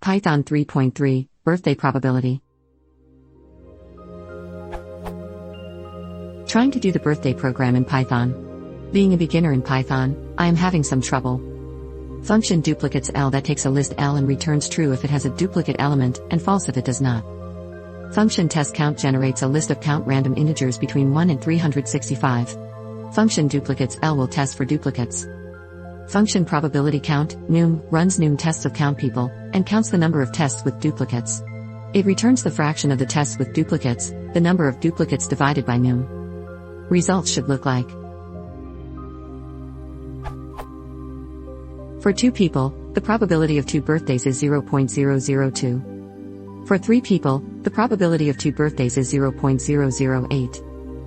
Python 3.3, Birthday Probability. Trying to do the birthday program in Python. Being a beginner in Python, I am having some trouble. Function duplicates L that takes a list L and returns true if it has a duplicate element, and false if it does not. Function test count generates a list of count random integers between 1 and 365. Function duplicates L will test for duplicates. Function probability count, num, runs num tests of count people, and counts the number of tests with duplicates. It returns the fraction of the tests with duplicates, the number of duplicates divided by num. Results should look like. For 2 people, the probability of 2 birthdays is 0.002. For 3 people, the probability of 2 birthdays is 0.008.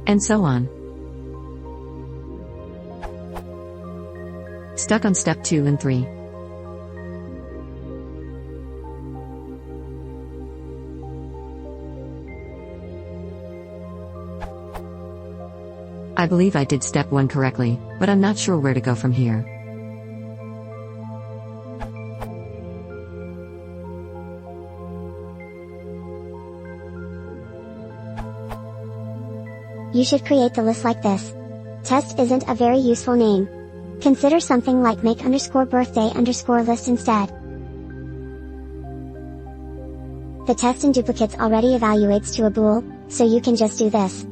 And so on. Stuck on step 2 and 3. I believe I did step 1 correctly, but I'm not sure where to go from here. You should create the list like this. Test isn't a very useful name. Consider something like make_birthday_list instead. The test in duplicates already evaluates to a bool, so you can just do this.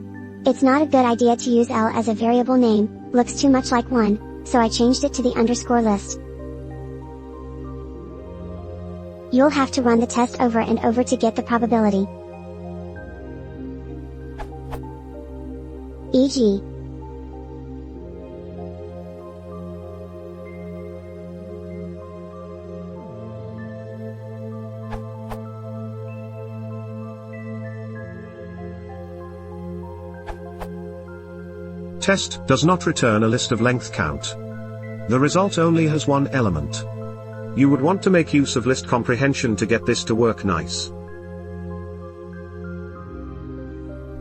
It's not a good idea to use L as a variable name, looks too much like 1, so I changed it to the _list. You'll have to run the test over and over to get the probability. E.g. Test does not return a list of length count. The result only has one element. You would want to make use of list comprehension to get this to work nice.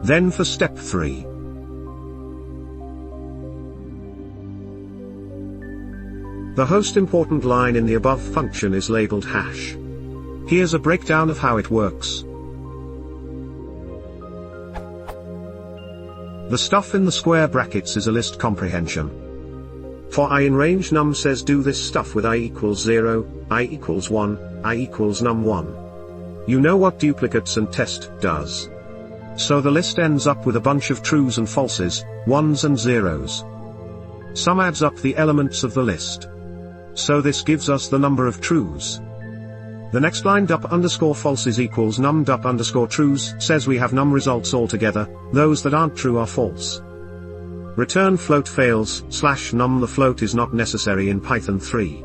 Then for step 3. The most important line in the above function is labeled hash. Here's a breakdown of how it works. The stuff in the square brackets is a list comprehension. For I in range num says do this stuff with I equals 0, I equals 1, I equals num1. You know what duplicates and test does. So the list ends up with a bunch of trues and falses, 1s and 0s. Sum adds up the elements of the list. So this gives us the number of trues. The next line dup_falses equals num dup_trues says we have num results altogether, those that aren't true are false. Return float fails, /num the float is not necessary in Python 3.